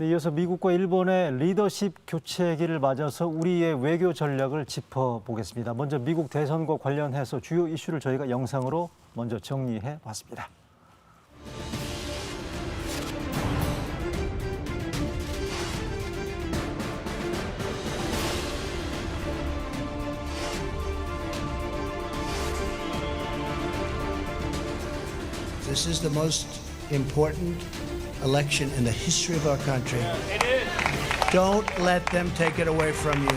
네, 이어서 미국과 일본의 리더십 교체기를 맞아서 우리의 외교 전략을 짚어보겠습니다. 먼저 미국 대선과 관련해서 주요 이슈를 저희가 영상으로 먼저 정리해 봤습니다. This is the most important election in the history of our country. It is. Don't let them take it away from you.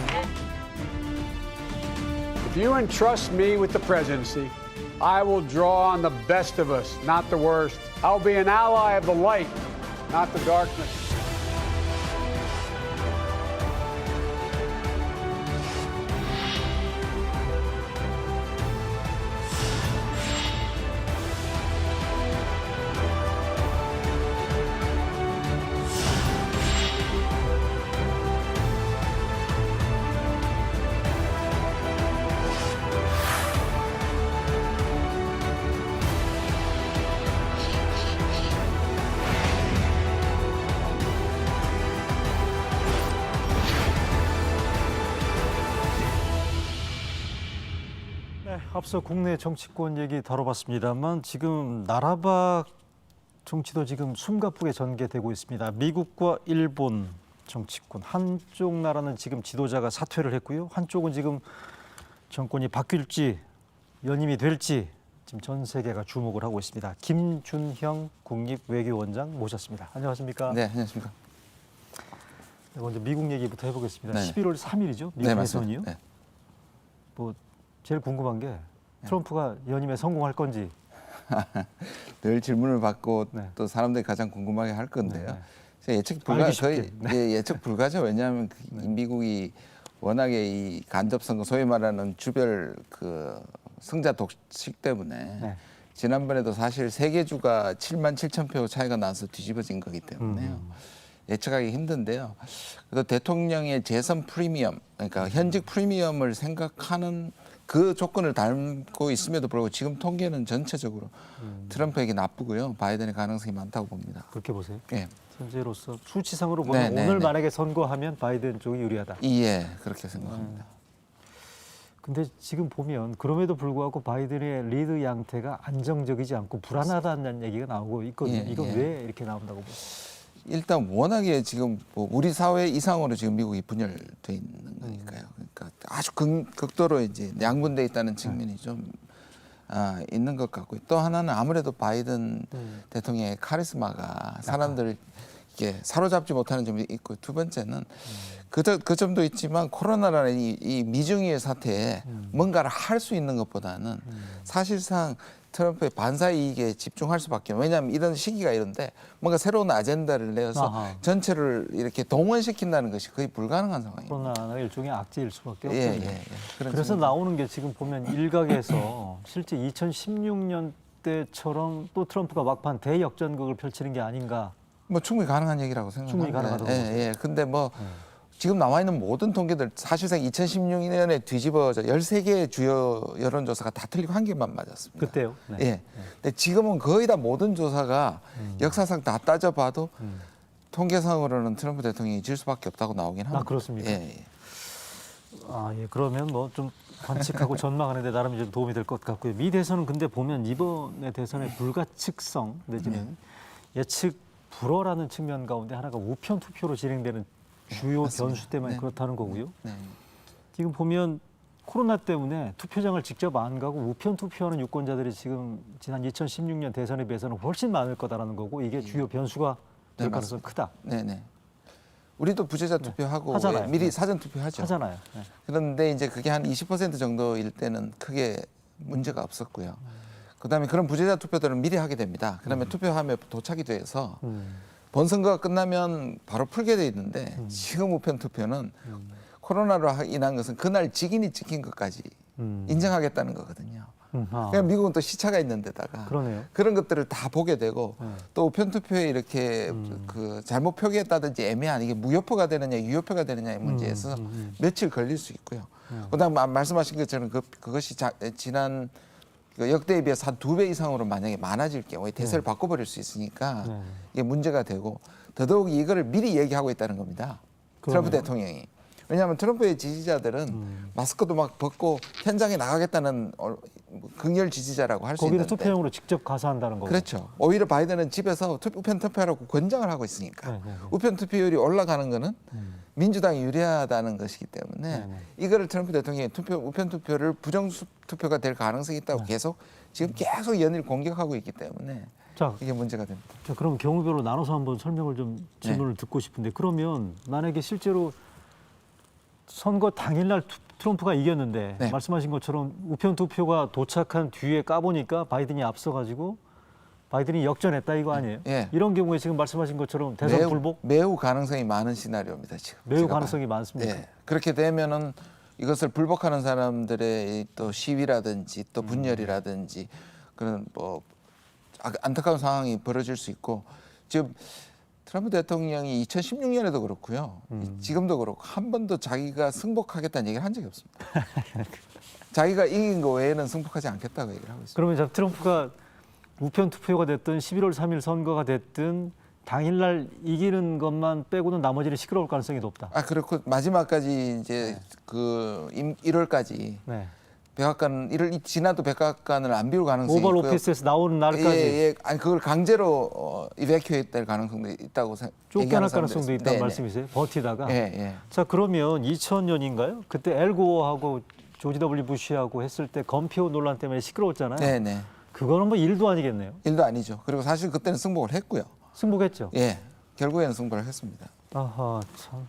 If you entrust me with the presidency, I will draw on the best of us, not the worst. I'll be an ally of the light, not the darkness. 네, 앞서 국내 정치권 얘기 다뤄봤습니다만 지금 나라 밖 정치도 지금 숨가쁘게 전개되고 있습니다. 미국과 일본 정치권, 한쪽 나라는 지금 지도자가 사퇴를 했고요. 한쪽은 지금 정권이 바뀔지 연임이 될지 지금 전 세계가 주목을 하고 있습니다. 김준형 국립외교원장 모셨습니다. 안녕하십니까? 네, 안녕하십니까. 네, 먼저 미국 얘기부터 해보겠습니다. 네. 11월 3일이죠? 미국 네, 대선이요? 맞습니다. 네. 뭐 제일 궁금한 게 트럼프가 연임에 성공할 건지. 늘 질문을 받고 네. 또 사람들이 가장 궁금하게 할 건데요. 네, 네. 제가 예측 불가 알기 쉽게. 거의 예, 예측 불가죠. 왜냐하면 이 미국이 워낙에 이 간접 선거 소위 말하는 주별 그 승자 독식 때문에 네. 지난번에도 사실 세 개 주가 7만 7천 표 차이가 나서 뒤집어진 거기 때문에요. 예측하기 힘든데요. 그래도 대통령의 재선 프리미엄, 그러니까 현직 프리미엄을 생각하는 그 조건을 담고 있음에도 불구하고 지금 통계는 전체적으로 트럼프에게 나쁘고요. 바이든의 가능성이 많다고 봅니다. 그렇게 보세요? 예, 현재로서 수치상으로 보면 네, 오늘 네. 만약에 선거하면 바이든 쪽이 유리하다. 예, 그렇게 생각합니다. 근데 지금 보면 그럼에도 불구하고 바이든의 리드 양태가 안정적이지 않고 불안하다는 얘기가 나오고 있거든요. 예, 이건 예. 왜 이렇게 나온다고 보세요? 일단 워낙에 지금 뭐 우리 사회 이상으로 지금 미국이 분열돼 있는 거니까요. 그러니까 아주 극도로 이제 양분돼 있다는 측면이 좀 있는 것 같고요. 또 하나는 아무래도 바이든 대통령의 카리스마가 사람들을 이게 사로잡지 못하는 점이 있고, 두 번째는 그 점도 있지만 코로나라는 이 미중의 사태에 뭔가를 할 수 있는 것보다는 사실상 트럼프의 반사 이익에 집중할 수밖에. 왜냐하면 이런 시기가 이런데 뭔가 새로운 아젠다를 내어서 아하. 전체를 이렇게 동원시킨다는 것이 거의 불가능한 상황입니다. 코로나가 일종의 악재일 수밖에 예, 없거든요. 예, 예. 그런 그래서 측면이- 나오는 게 지금 보면 일각에서 실제 2016년 때처럼 또 트럼프가 막판 대역전극을 펼치는 게 아닌가. 뭐 충분히 가능한 얘기라고 생각합니다. 충분히 가능하다고 예, 예. 근데 뭐 지금 나와 있는 모든 통계들 사실상 2016년에 뒤집어져 13개의 주요 여론조사가 다 틀리고 한 개만 맞았습니다. 그때요? 네. 예. 근데 지금은 거의 다 모든 조사가 역사상 다 따져봐도 통계상으로는 트럼프 대통령이 질 수밖에 없다고 나오긴 합니다. 그렇습니까? 예, 예. 예. 그러면 뭐 좀 관측하고 전망하는 데 나름 좀 도움이 될 것 같고요. 미 대선은 근데 보면 이번의 대선의 불가측성 내지는 예측 불허라는 측면 가운데 하나가 우편 투표로 진행되는 주요 맞습니다. 변수 때문에 네. 그렇다는 거고요. 네. 지금 보면 코로나 때문에 투표장을 직접 안 가고 우편 투표하는 유권자들이 지금 지난 2016년 대선에 비해서는 훨씬 많을 거다라는 거고, 이게 주요 변수가 될 네, 가능성이 크다. 네, 네. 우리도 부재자 투표하고 하잖아요. 미리 네. 사전 투표하죠. 하잖아요. 네. 그런데 이제 그게 한 20% 정도일 때는 크게 문제가 없었고요. 그다음에 그런 부재자 투표들은 미리 하게 됩니다. 그러면 투표함에 도착이 돼서 본선거가 끝나면 바로 풀게 돼 있는데 지금 우편 투표는 코로나로 인한 것은 그날 직인이 찍힌 것까지 인정하겠다는 거거든요. 그냥 미국은 또 시차가 있는 데다가 그러네요. 그런 것들을 다 보게 되고 또 우편 투표에 이렇게 그 잘못 표기했다든지 애매한 이게 무효표가 되느냐 유효표가 되느냐의 문제에서 며칠 걸릴 수 있고요. 그다음 말씀하신 것처럼 그것이 지난 그 역대에 비해서 한 2배 이상으로 만약에 많아질 경우에 대세를 바꿔버릴 수 있으니까 이게 문제가 되고, 더더욱 이거를 미리 얘기하고 있다는 겁니다. 트럼프 그러네요. 대통령이. 왜냐하면 트럼프의 지지자들은 마스크도 막 벗고 현장에 나가겠다는 극렬 지지자라고 할 수 거기도 있는데 투표용으로 직접 가서 한다는 거고. 그렇죠. 오히려 바이든은 집에서 우편 투표하라고 권장을 하고 있으니까 네. 우편 투표율이 올라가는 거는 민주당이 유리하다는 것이기 때문에 네. 이거를 트럼프 대통령이 우편 투표를 부정 투표가 될 가능성이 있다고 계속 지금 계속 연일 공격하고 있기 때문에 자, 이게 문제가 됩니다. 자, 그럼 경우별로 나눠서 한번 설명을 좀 질문을 듣고 싶은데 그러면 만약에 실제로 선거 당일날 트럼프가 이겼는데 네. 말씀하신 것처럼 우편 투표가 도착한 뒤에 까보니까 바이든이 앞서가지고 바이든이 역전했다 이거 아니에요? 예. 이런 경우에 지금 말씀하신 것처럼 대선 불복 매우 가능성이 많은 시나리오입니다. 지금 매우 제가 가능성이 많습니까? 예. 그렇게 되면은 이것을 불복하는 사람들의 또 시위라든지 또 분열이라든지 그런 뭐 안타까운 상황이 벌어질 수 있고 지금 트럼프 대통령이 2016년에도 그렇고요. 지금도 그렇고 한 번도 자기가 승복하겠다는 얘기를 한 적이 없습니다. 자기가 이긴 거 외에는 승복하지 않겠다고 얘기를 하고 있습니다. 그러면 자, 트럼프가 우편 투표가 됐든 11월 3일 선거가 됐든 당일날 이기는 것만 빼고는 나머지는 시끄러울 가능성이 높다. 그렇고 마지막까지 이제 그 1월까지 네. 백악관 지나도 백악관을 안 비울 가능성이 오벌 있고요. 오피스에서 나오는 날까지 예. 아니 그걸 강제로 이베큐에이트 될 가능성도 있다고 쫓겨날 가능성도 있다는 말씀이세요? 버티다가. 예. 자, 그러면 2000년인가요? 그때 엘 고어하고 조지 W 부시하고 했을 때 검표 논란 때문에 시끄러웠잖아요. 네. 그거는 뭐 일도 아니겠네요. 일도 아니죠. 그리고 사실 그때는 승복을 했고요. 승복했죠. 예. 결국에는 승복을 했습니다. 아하, 참.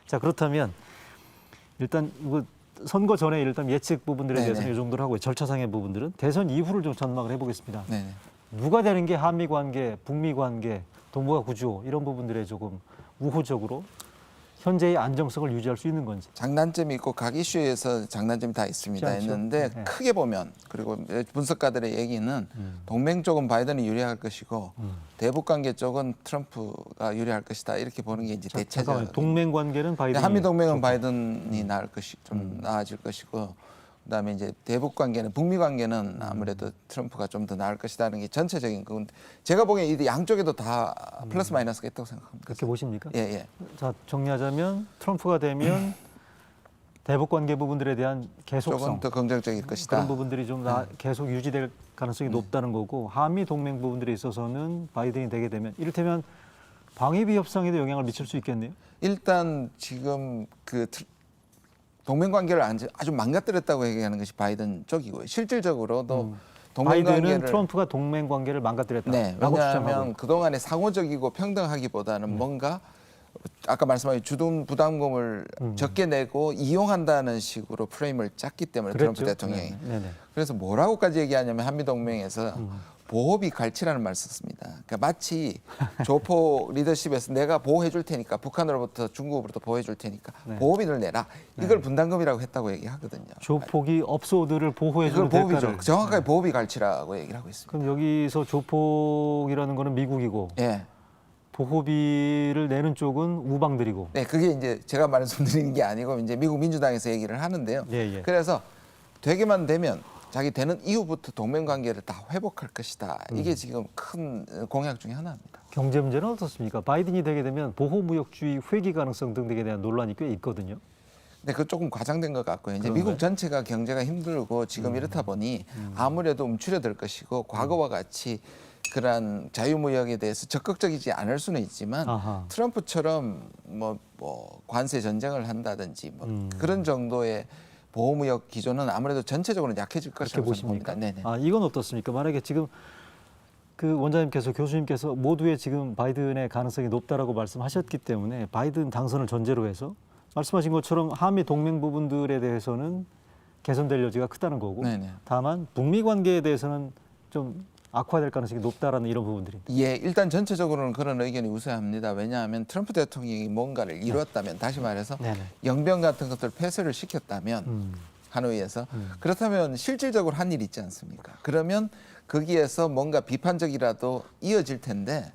자, 그렇다면 일단 이거 선거 전에 일단 예측 부분들에 네네. 대해서는 이 정도로 하고 절차상의 부분들은 대선 이후를 좀 전망을 해보겠습니다. 네. 누가 되는 게 한미 관계, 북미 관계, 동북아 구조 이런 부분들에 조금 우호적으로 현재의 안정성을 유지할 수 있는 건지. 장단점이 있고 각 이슈에서 장단점이 다 있습니다. 그렇죠. 했는데 네. 크게 보면 그리고 분석가들의 얘기는 동맹 쪽은 바이든이 유리할 것이고 대북 관계 쪽은 트럼프가 유리할 것이다. 이렇게 보는 게 이제 대체적. 잠깐만요. 동맹 관계는 바이든. 한미 동맹은 바이든이 나을 것이 좀 나아질 것이고 그다음에 이제 대북 관계는 북미 관계는 아무래도 트럼프가 좀 더 나을 것이다는 게 전체적인 건 제가 보기엔 이 양쪽에도 다 플러스 마이너스가 있다고 생각합니다. 그렇게 보십니까? 예. 자, 정리하자면 트럼프가 되면 대북 관계 부분들에 대한 계속성 조금 더 긍정적일 것이다. 그런 부분들이 좀 계속 유지될 가능성이 높다는 거고 한미 동맹 부분들에 있어서는 바이든이 되게 되면 이를테면 방위비 협상에도 영향을 미칠 수 있겠네요. 일단 지금 동맹 관계를 아주 망가뜨렸다고 얘기하는 것이 바이든 쪽이고요. 실질적으로도 동맹 바이든은 관계를 트럼프가 동맹 관계를 망가뜨렸다라고 네, 주장하고 왜냐하면 그동안에 상호적이고 평등하기보다는 뭔가 아까 말씀하신 주둔 부담금을 적게 내고 이용한다는 식으로 프레임을 짰기 때문에 트럼프 그랬죠. 대통령이 네네. 그래서 뭐라고까지 얘기하냐면 한미 동맹에서 보호비 갈취라는 말을 썼습니다. 그러니까 마치 조포 리더십에서 내가 보호해 줄 테니까 북한으로부터 중국으로부터 보호해 줄 테니까 보호비를 내라. 이걸 분담금이라고 했다고 얘기하거든요. 조폭이 업소들을 보호해 이걸 주는 보호비죠. 대가를. 정확하게 보호비 갈취라고 얘기를 하고 있습니다. 그럼 여기서 조폭이라는 거는 미국이고 예. 보호비를 내는 쪽은 우방들이고. 네, 그게 이제 제가 말씀드리는 게 아니고 이제 미국 민주당에서 얘기를 하는데요. 예. 그래서 되게만 되면 자기 되는 이후부터 동맹 관계를 다 회복할 것이다. 이게 지금 큰 공약 중에 하나입니다. 경제 문제는 어떻습니까? 바이든이 되게 되면 보호무역주의 회귀 가능성 등등에 대한 논란이 꽤 있거든요. 네, 그 조금 과장된 것 같고요. 이제 그런가요? 미국 전체가 경제가 힘들고 지금 이렇다 보니 아무래도 움츠려들 것이고 과거와 같이 그러한 자유무역에 대해서 적극적이지 않을 수는 있지만 아하. 트럼프처럼 뭐 관세 전쟁을 한다든지 뭐 그런 정도의 보호무역 기조는 아무래도 전체적으로 약해질 그렇게 것이라고 보십니까? 봅니다. 네네. 아, 이건 어떻습니까? 만약에 지금 그 원장님께서 교수님께서 모두의 지금 바이든의 가능성이 높다라고 말씀하셨기 때문에 바이든 당선을 전제로 해서 말씀하신 것처럼 한미 동맹 부분들에 대해서는 개선될 여지가 크다는 거고 네네. 다만 북미 관계에 대해서는 좀 악화될 가능성이 높다라는 이런 부분들입니다. 예, 일단 전체적으로는 그런 의견이 우세합니다. 왜냐하면 트럼프 대통령이 뭔가를 이뤘다면 다시 말해서 네네. 영변 같은 것들을 폐쇄를 시켰다면 하노이에서 그렇다면 실질적으로 한 일이 있지 않습니까? 그러면 거기에서 뭔가 비판적이라도 이어질 텐데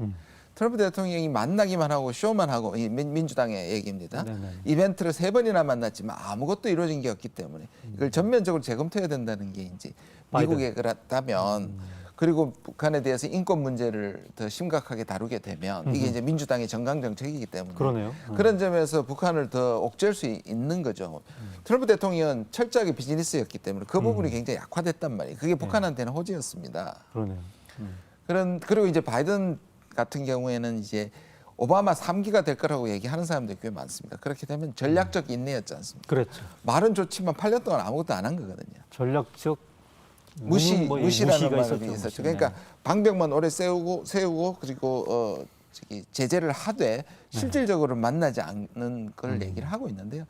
트럼프 대통령이 만나기만 하고 쇼만 하고 이 민주당의 얘기입니다. 네네. 이벤트를 3번이나 만났지만 아무것도 이루어진 게 없기 때문에 이걸 전면적으로 재검토해야 된다는 게 이제 바이든. 미국에 그렇다면 그리고 북한에 대해서 인권 문제를 더 심각하게 다루게 되면 이게 이제 민주당의 정강 정책이기 때문에 그러네요. 그런 점에서 북한을 더 옥죄할 수 있는 거죠. 트럼프 대통령은 철저하게 비즈니스였기 때문에 그 부분이 굉장히 약화됐단 말이에요. 그게 북한한테는 호재였습니다. 그러네요. 그리고 이제 바이든 같은 경우에는 이제 오바마 3기가 될 거라고 얘기하는 사람들이 꽤 많습니다. 그렇게 되면 전략적 인내였지 않습니까? 그렇죠. 말은 좋지만 8년 동안 아무것도 안 한 거거든요. 전략적 무시라는 무시가 말이 있었죠. 있었죠. 무시. 그러니까 네. 방벽만 오래 세우고 그리고 제재를 하되 실질적으로 만나지 않는 걸 얘기를 하고 있는데요.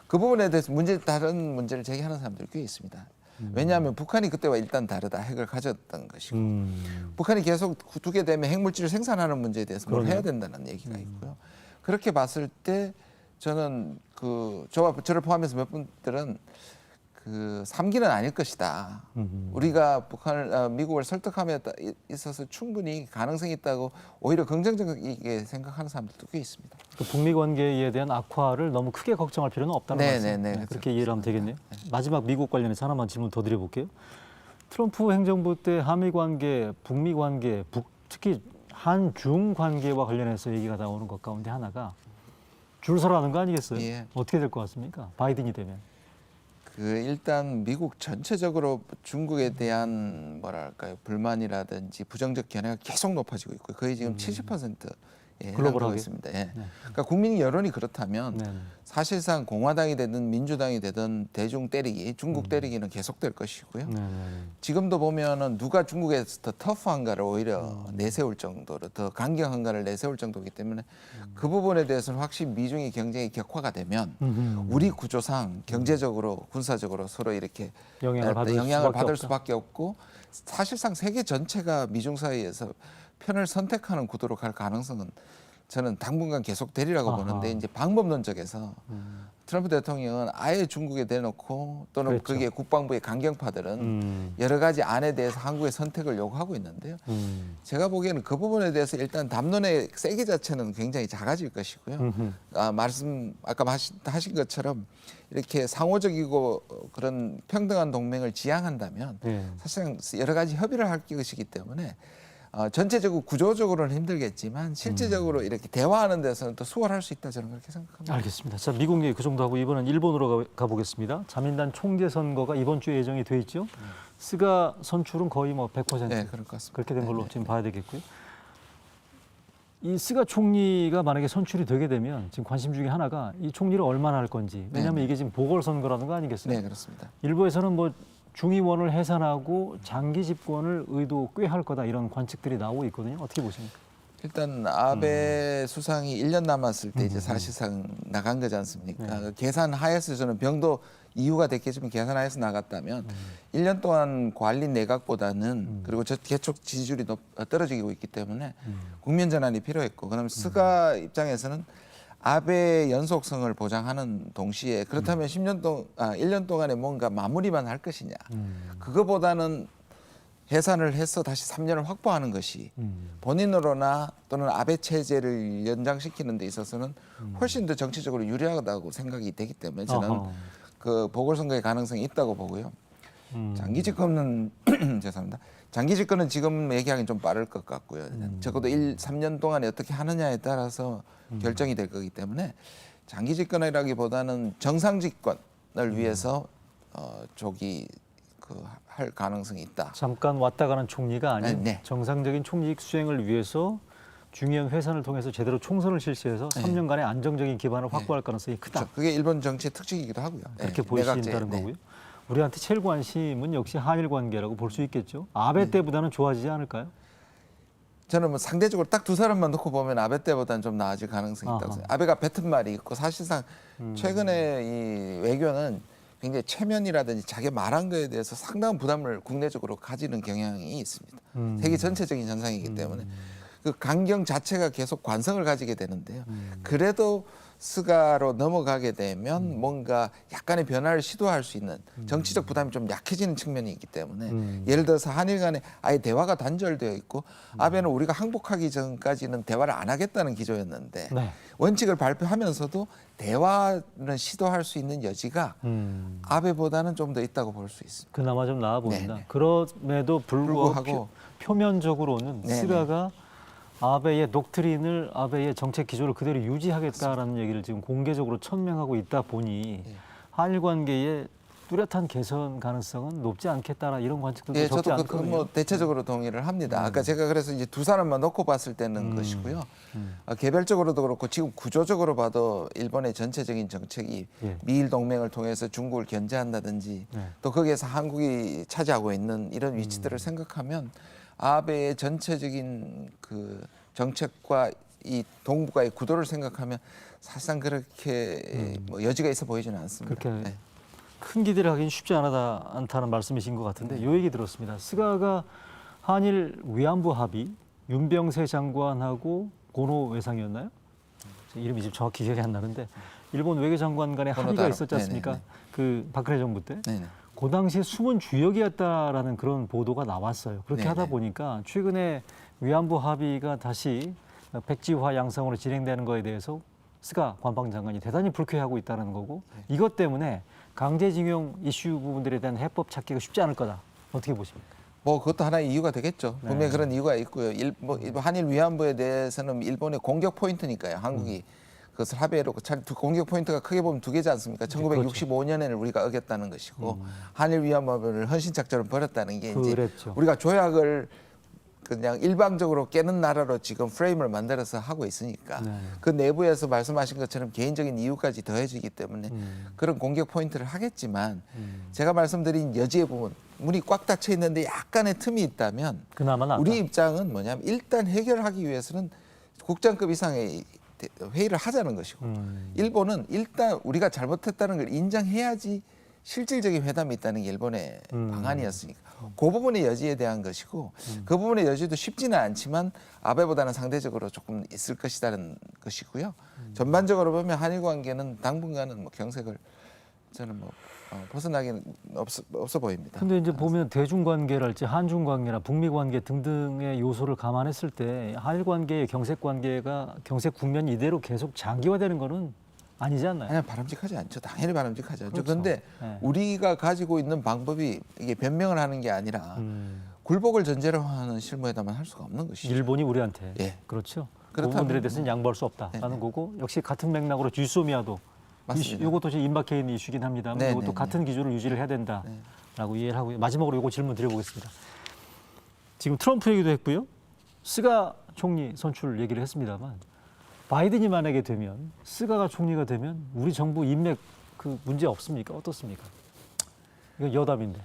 그 부분에 대해서 다른 문제를 제기하는 사람들이 꽤 있습니다. 왜냐하면 북한이 그때와 일단 다르다. 핵을 가졌던 것이고 북한이 계속 두게 되면 핵물질을 생산하는 문제에 대해서 뭘 해야 된다는 얘기가 있고요. 그렇게 봤을 때 저는 저를 포함해서 몇 분들은 3기는 아닐 것이다. 우리가 미국을 설득함에 있어서 충분히 가능성이 있다고 오히려 긍정적이게 생각하는 사람들도 꽤 있습니다. 그 북미 관계에 대한 악화를 너무 크게 걱정할 필요는 없다는 네, 말씀. 네, 네, 네, 그렇죠. 그렇게 이해를 하면 되겠네요. 마지막 미국 관련해서 하나만 질문 더 드려볼게요. 트럼프 행정부 때 한미 관계, 북미 관계, 특히 한중 관계와 관련해서 얘기가 나오는 것 가운데 하나가 줄 서라는 거 아니겠어요? 예. 어떻게 될 것 같습니까? 바이든이 되면. 일단 미국 전체적으로 중국에 대한 뭐랄까요 불만이라든지 부정적 견해가 계속 높아지고 있고요. 거의 지금 70%에 해당하고 글로벌하게? 있습니다. 예. 그러니까 국민 여론이 그렇다면 네. 사실상 공화당이 되든 민주당이 되든 대중 때리기, 중국 때리기는 계속될 것이고요. 네. 지금도 보면은 누가 중국에서 더 터프한가를 오히려 내세울 정도로 더 강경한가를 내세울 정도이기 때문에 그 부분에 대해서는 확실히 미중의 경쟁이 격화가 되면 우리 구조상 경제적으로 군사적으로 서로 이렇게 영향을 받을 수밖에 없고 사실상 세계 전체가 미중 사이에서 편을 선택하는 구도로 갈 가능성은 저는 당분간 계속 되리라고 보는데 이제 방법론적에서 트럼프 대통령은 아예 중국에 대놓고 또는 그렇죠. 거기에 국방부의 강경파들은 여러 가지 안에 대해서 한국의 선택을 요구하고 있는데요. 제가 보기에는 그 부분에 대해서 일단 담론의 세기 자체는 굉장히 작아질 것이고요. 아까 하신 것처럼 이렇게 상호적이고 그런 평등한 동맹을 지향한다면 네. 사실상 여러 가지 협의를 할 것이기 때문에 전체적으로 구조적으로는 힘들겠지만 실질적으로 이렇게 대화하는 데서는 또 수월할 수 있다 저는 그렇게 생각합니다. 알겠습니다. 자, 미국 얘기 그 정도 하고 이번엔 일본으로 가보겠습니다. 자민당 총재 선거가 이번 주에 예정이 돼 있죠. 스가 선출은 거의 뭐 100% 네, 그럴 것 같습니다. 그렇게 된 걸로 네, 지금 봐야 되겠고요. 이 스가 총리가 만약에 선출이 되게 되면 지금 관심 중에 하나가 이 총리를 얼마나 할 건지. 왜냐하면 이게 지금 보궐선거라는 거 아니겠어요? 네, 그렇습니다. 일부에서는 뭐 중의원을 해산하고 장기 집권을 의도 꽤 할 거다 이런 관측들이 나오고 있거든요. 어떻게 보십니까? 일단 아베 수상이 1년 남았을 때 이제 사실상 나간 거지 않습니까? 그 계산 하에서 저는 병도 이유가 됐겠지만 계산 하에서 나갔다면 1년 동안 관리 내각보다는 그리고 계속 지지율이 떨어지고 있기 때문에 국면 전환이 필요했고 그다음에 스가 입장에서는 아베의 연속성을 보장하는 동시에 그렇다면 1년 동안에 뭔가 마무리만 할 것이냐. 그거보다는 해산을 해서 다시 3년을 확보하는 것이 본인으로나 또는 아베 체제를 연장시키는 데 있어서는 훨씬 더 정치적으로 유리하다고 생각이 되기 때문에 저는 그 보궐선거의 가능성이 있다고 보고요. 장기 집권은 죄송합니다. 장기 집권은 지금 얘기하기는 좀 빠를 것 같고요. 적어도 3년 동안에 어떻게 하느냐에 따라서 결정이 될 거기 때문에 장기 집권이라기보다는 정상 집권을 위해서 조기 할 가능성이 있다. 잠깐 왔다 가는 총리가 아닌 네. 정상적인 총리직 수행을 위해서 중요한 회산을 통해서 제대로 총선을 실시해서 3년간의 안정적인 기반을 확보할 가능성이 크다. 그렇죠. 그게 일본 정치의 특징이기도 하고요. 그렇게 네, 보이신다는 내각제, 거고요. 우리한테 제일 관심은 역시 한일 관계라고 볼 수 있겠죠. 아베 때보다는 좋아지지 않을까요? 저는 뭐 상대적으로 딱 두 사람만 놓고 보면 아베 때보다는 좀 나아질 가능성이 있다고 아하. 생각해요. 아베가 뱉은 말이 있고 사실상 최근에 이 외교는 굉장히 체면이라든지 자기 말한 거에 대해서 상당한 부담을 국내적으로 가지는 경향이 있습니다. 세계 전체적인 현상이기 때문에 그 강경 자체가 계속 관성을 가지게 되는데요. 그래도 스가로 넘어가게 되면 뭔가 약간의 변화를 시도할 수 있는 정치적 부담이 좀 약해지는 측면이 있기 때문에 예를 들어서 한일 간에 아예 대화가 단절되어 있고 아베는 우리가 항복하기 전까지는 대화를 안 하겠다는 기조였는데 네. 원칙을 발표하면서도 대화는 시도할 수 있는 여지가 아베보다는 좀 더 있다고 볼 수 있습니다. 그나마 좀 나아 보인다. 네네. 그럼에도 불구하고 불구하고 표면적으로는 네네. 스가가 아베의 독트린을 아베의 정책 기조를 그대로 유지하겠다라는 얘기를 지금 공개적으로 천명하고 있다 보니 한일 관계의 뚜렷한 개선 가능성은 높지 않겠다라 이런 관측들도 예, 적지 저도 않거든요. 뭐 대체적으로 동의를 합니다. 아까 제가 그래서 이제 두 사람만 놓고 봤을 때는 것이고요. 개별적으로도 그렇고 지금 구조적으로 봐도 일본의 전체적인 정책이 예. 미일 동맹을 통해서 중국을 견제한다든지 네. 또 거기에서 한국이 차지하고 있는 이런 위치들을 생각하면 아베의 전체적인 그 정책과 이 동북아의 구도를 생각하면 사실상 그렇게 뭐 여지가 있어 보이지는 않습니다. 그렇게 네. 큰 기대를 하기는 쉽지 않다는 말씀이신 것 같은데 요 얘기 들었습니다. 스가가 한일 위안부 합의 윤병세 장관하고 고노 외상이었나요? 이름이 지금 정확히 기억이 안 나는데 일본 외교장관 간의 고노 합의가 타로. 있었지 않습니까? 네네네. 그 박근혜 정부 때. 네네. 그 당시 숨은 주역이었다라는 그런 보도가 나왔어요. 그렇게 네네. 하다 보니까 최근에 위안부 합의가 다시 백지화 양상으로 진행되는 거에 대해서 스가 관방장관이 대단히 불쾌하고 있다는 거고 이것 때문에 강제징용 이슈 부분들에 대한 해법 찾기가 쉽지 않을 거다. 어떻게 보십니까? 뭐 그것도 하나의 이유가 되겠죠. 네. 분명히 그런 이유가 있고요. 한일 위안부에 대해서는 일본의 공격 포인트니까요. 한국이 그것을 합의해놓고 공격 포인트가 크게 보면 두 개지 않습니까? 1965년에는 우리가 어겼다는 것이고 한일 위안부를 헌신 작전을 벌였다는 게 이제 그랬죠. 우리가 조약을 그냥 일방적으로 깨는 나라로 지금 프레임을 만들어서 하고 있으니까 네. 그 내부에서 말씀하신 것처럼 개인적인 이유까지 더해지기 때문에 그런 공격 포인트를 하겠지만 제가 말씀드린 여지의 부분 문이 꽉 닫혀 있는데 약간의 틈이 있다면 그나마 낫다. 우리 입장은 뭐냐면 일단 해결하기 위해서는 국장급 이상의 회의를 하자는 것이고 일본은 일단 우리가 잘못했다는 걸 인정해야지 실질적인 회담이 있다는 게 일본의 방안이었으니까 그 부분의 여지에 대한 것이고 그 부분의 여지도 쉽지는 않지만 아베보다는 상대적으로 조금 있을 것이라는 것이고요. 전반적으로 보면 한일 관계는 당분간은 뭐 경색을 저는 뭐 벗어나기는 없어 보입니다. 근데 이제 보면 대중 관계랄지 한중 관계나 북미 관계 등등의 요소를 감안했을 때 한일 관계의 경색 관계가 경색 국면이 이대로 계속 장기화되는 거는 아니지 않나요? 아니, 바람직하지 않죠. 당연히 바람직하죠. 그렇죠. 그런데 네. 우리가 가지고 있는 방법이 이게 변명을 하는 게 아니라 굴복을 전제로 하는 실무회담은 할 수가 없는 것이죠. 일본이 우리한테 예. 그렇죠. 그 그렇다면 부분들에 대해서는 양보할 수 없다라는 네네. 거고 역시 같은 맥락으로 쥐소미아도 맞습니다. 이것도 지금 임박해 있는 이슈긴 합니다만 네네네. 이것도 같은 기조를 유지를 해야 된다라고 이해를 하고 마지막으로 이거 질문 드려보겠습니다. 지금 트럼프 얘기도 했고요. 스가 총리 선출 얘기를 했습니다만 바이든이 만약에 되면 스가가 총리가 되면 우리 정부 인맥 그 문제 없습니까? 어떻습니까? 이거 여담인데.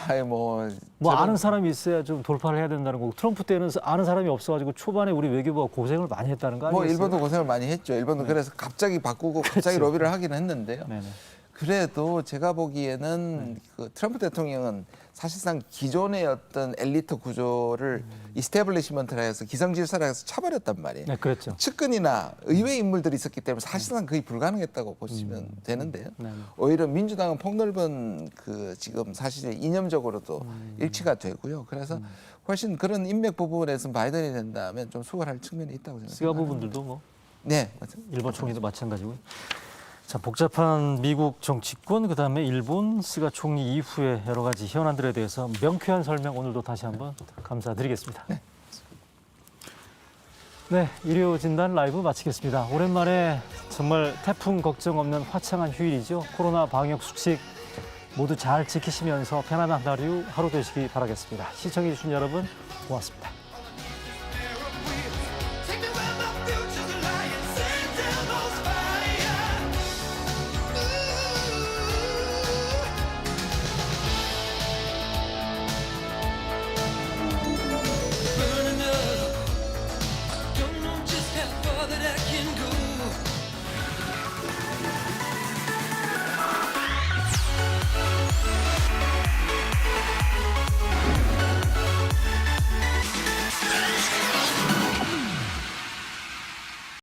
아이 뭐 뭐 아는 사람이 있어야 좀 돌파를 해야 된다는 거고 트럼프 때는 아는 사람이 없어가지고 초반에 우리 외교부가 고생을 많이 했다는 거 뭐 아니겠어요? 일본도 고생을 많이 했죠. 일본도 그래서 갑자기 바꾸고 갑자기 로비를 하긴 했는데요. 네네. 그래도 제가 보기에는 그 트럼프 대통령은 사실상 기존의 어떤 엘리트 구조를 이스태블리시먼트라 해서 기성질서라 해서 차버렸단 말이에요. 네, 그랬죠. 측근이나 의회 인물들이 있었기 때문에 사실상 거의 불가능했다고 보시면 되는데요. 네. 오히려 민주당은 폭넓은 그 지금 사실 이념적으로도 일치가 되고요. 그래서 훨씬 그런 인맥 부분에서 바이든이 된다면 좀 수월할 측면이 있다고 스가 생각합니다. 부분들도 뭐 네, 맞아요. 일본 총리도 마찬가지고요. 자, 복잡한 미국 정치권 그다음에 일본 스가 총리 이후의 여러 가지 현안들에 대해서 명쾌한 설명 오늘도 다시 한번 감사드리겠습니다. 네, 일요 진단 라이브 마치겠습니다. 오랜만에 정말 태풍 걱정 없는 화창한 휴일이죠. 코로나 방역 수칙 모두 잘 지키시면서 편안한 하루 되시기 바라겠습니다. 시청해 주신 여러분 고맙습니다.